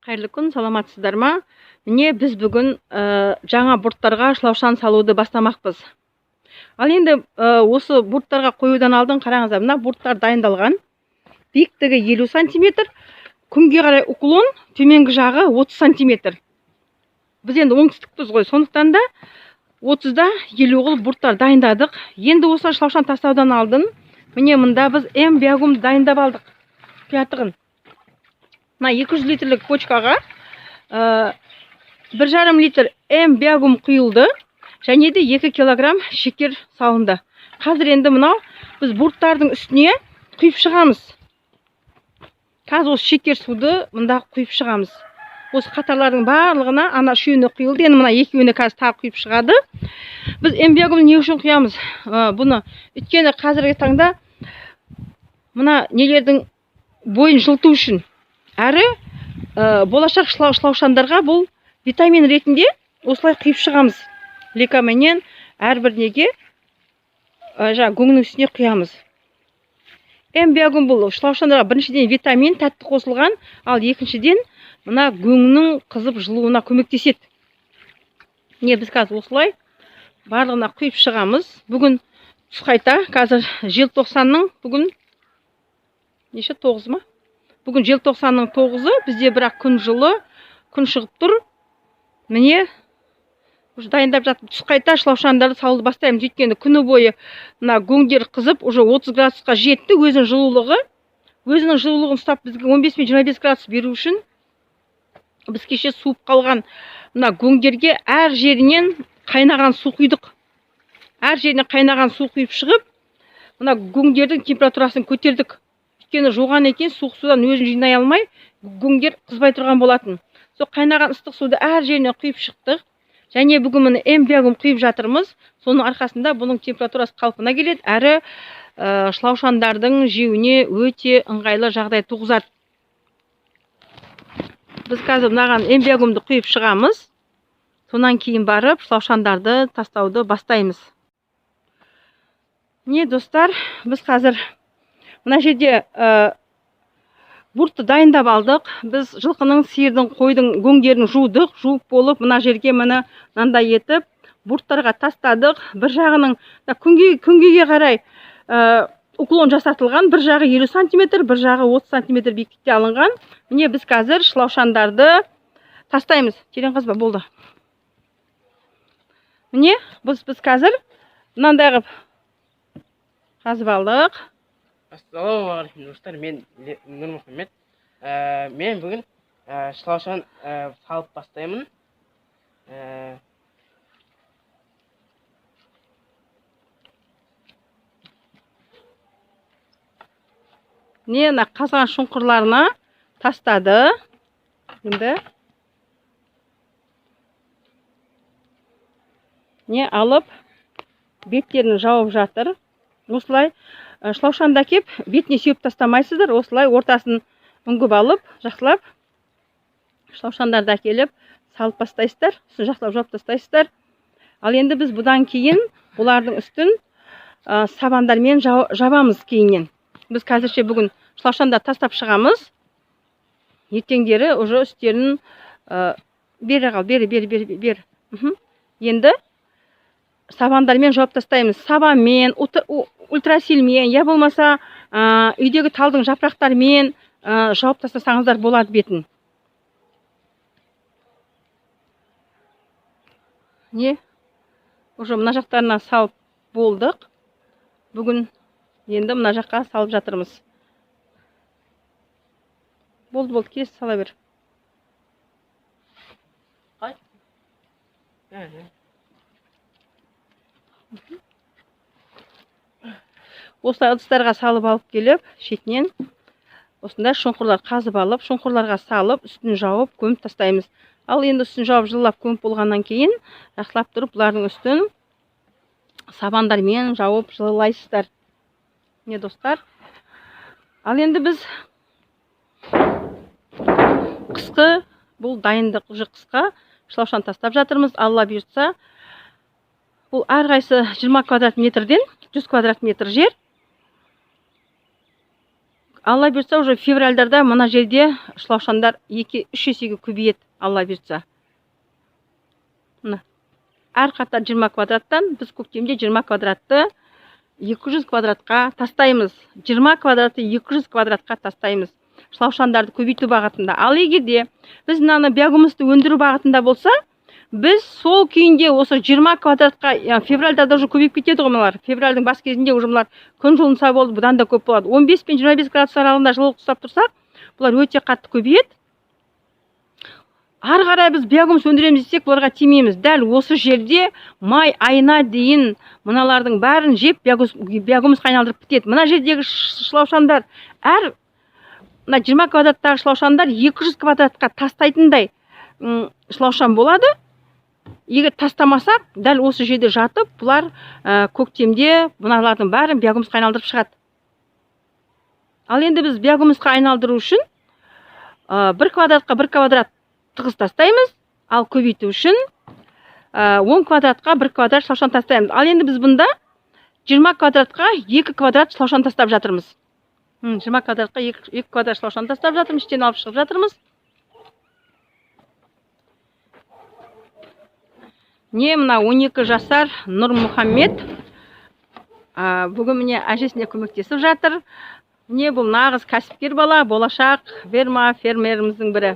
Қайырлы күн, саламатсыздар ма? Міне біз бүгін жаңа бұрттарға шлаушан салуды бастамақпыз. Ал енді осы бұрттарға қоюдан алдын қараңыздар, мына бұрттар дайындалған. Биіктігі 50 сантиметр, күнге қарай уклон, төменгі жағы 30 сантиметр. Біз енді оңтүстікпіз ғой, сондықтан да 30-да 50 қылып бұрттар дайындадық. Енді осы шлаушан тастаудан алдын, міне мында біз биогумды дайындап алдық. Құятығын. Мына 200 литрлік бочкаға 1,5 литр биогум құйылды, және де 2 килограмм шекер салынды. Қазір енді мынау біз бұрттардың үстіне құйып шығамыз. Қазір осы шекер суды мында құйып шығамыз. Осы қатарлардың барлығына ана үшеуіне құйылды, енді мына екеуіне қазір тағы құйып шығады. Біз биогумды не үшін құямыз? Бұны өйткені қазіргі таңда мына нелердің бойын жылыту үшін, әрі болашақ шлаушандарға бұл витамин ретінде осылай құйып шығамыз. Лекаменен әрбір неге гүңнің үстіне құямыз. Биогум бұл шлаушандарға біріншіден витамин тәтті қосылған, ал екіншіден мына гүңнің қызып жылуына көмектеседі. Не біз қазір осылай барлығына құйып шығамыз. Бүгін түс қайта, қазір желтоқсанның бүгін неше 9 ма? Бүгін желтоқсанның 9-ы, бізде бірақ күн жылы, күн шығып тұр. Міне, дайындап жатып түс қайта шлаушандарды салуды бастаймыз. Өйткені күні бойы мына гүңдер қызып, уже 30 градусқа жетті. Өзінің жылулығын ұстап бізге 15 пен 25 градус беру үшін біз кеше суып қалған мына гүңдерге әр жерінен қайнаған су құйдық. Әр жерінен қайнаған су құйып шығып, мына гүңдердің температурасын көтердік. Өйткені жуған екен, суық судан өзін жинай алмай, гүңдер қызбай тұрған болатын. Сол қайнаған ыстық суды әр жеріне құйып шықтық. Және бүгін міне биогум құйып жатырмыз. Соның арқасында бұның температурасы қалпына келеді, әрі шлаушандардың жеуіне өте ыңғайлы жағдай туғызады. Біз қазір мынаған биогумды құйып шығамыз. Сонан кейін барып шлаушандарды тастауды бастаймыз. Не достар, біз қазір мына жерде бұртты дайындап алдық. Біз жылқының, сиырдың, қойдың гүңдерін жудық. Жуып болып, мына жерге мынандай етіп, бұрттарға тастадық. Bir жағының күнгеге қарай уклон жасатылған. Bir жағы 50 сантиметр, bir жағы 30 сантиметр биіктікте алынған. Міне біз қазір шлаушандарды тастаймыз. Терең қазба болды. Міне біз қазір мынандай қып қазып алдық. Ассалаумағалейкум достар, мен Нұрмұхаммед. Мен бүгін шлаушан салып бастаймын. Не қазған шұңқырларына тастады. Енді не алып беттерін жауып жатыр. Осылай шлаушанды әкеп, бетіне сүйіп тастамайсыздар. Осылай ортасын үңгіп алып, жақсылап шлаушандарды әкеліп салып бастайсыздар. Үстін жақсылап жауып тастайсыздар. Ал енді біз бұдан кейін бұлардың үстін сабандармен жабамыз кейіннен. Біз қазірше бүгін шлаушандарды тастап шығамыз. Ертеңдері уже үстерін бер. Енді сабандармен жауып тастаймыз. Сабанмен, ультрасилмен, я болмаса үйдегі талдың жапырақтарымен жауып тастасаңыздар болады бетін. Не? Уже мына жақтарына салып болдық. Бүгін енді мына жаққа салып жатырмыз. Болды, кес сала бер. Қай? Осылай ыдыстарға салып алып келіп, шетінен осындай шұңқырлар қазып алып, шұңқырларға салып, үстін жауып, көміп тастаймыз. Ал енді үстін жауып, жылап көміп болғаннан кейін, жақсылап тұрып, бұлардың үстін сабандармен жауып жылылайсыздар. Не достар? Ал енді біз қысқы, бұл дайындық уже қысқа шлаушан тастап жатырмыз. Алла бұйыртса, бұл әрқайсы 20 квадрат метрден 100 квадрат метр жер. Алла бұйыртса уже февральдарда мына жерде шылаушандар 2-3 есеге көбейеді, алла бұйыртса. Мына әр қатар 20 квадраттан біз көктемде 20 квадратты 200 квадратқа тастаймыз. 20 квадратты 200 квадратқа тастаймыз. Шылаушандарды көбейту бағытында. Ал егерде біз мынаны биогумусты өндіру бағытында болса, біз сол күйінде осы 20 квадратқа, февральда уже көбейіп кетеді ғой мыналар. Февральдың бас кезінде уже мыналар күн жылынса болды, бұдан да көп болады. 15 пен 25 градус аралығында жылылық ұстап тұрсақ, бұлар өте қатты көбейеді. Ары қарай біз биогумус өндіреміз десек, бұларға тимейміз. Дәл осы жерде май айына дейін мыналардың бәрін жеп биогумусқа айналдырып бітеді. Мына жердегі шылаушандар әр 20 квадраттағы шылаушандар 200 квадратқа тастайтындай шылаушан болады. Егер тастамасақ, дәл осы жерде жатып, бұлар көктемде мыналардың бәрін биогумусқа айналдырып шығады. Ал енді біз биогумусқа айналдыру үшін 1 квадратқа 1 квадрат тығыз тастаймыз, ал көбейту үшін 10 квадратқа 1 квадрат шылаушан тастаймыз. Ал енді біз бұнда 20 квадратқа 2 квадрат шылаушан тастап жатырмыз. 20 квадратқа 2 квадрат шылаушан тастап жатырмыз, іштен алып шығып жатырмыз. Не мына 12 жасар Нұрмұхаммед бүгін міне әжесіне көмектесіп жатыр. Не бұл нағыз кәсіпкер бала, болашақ фермеріміздің бірі.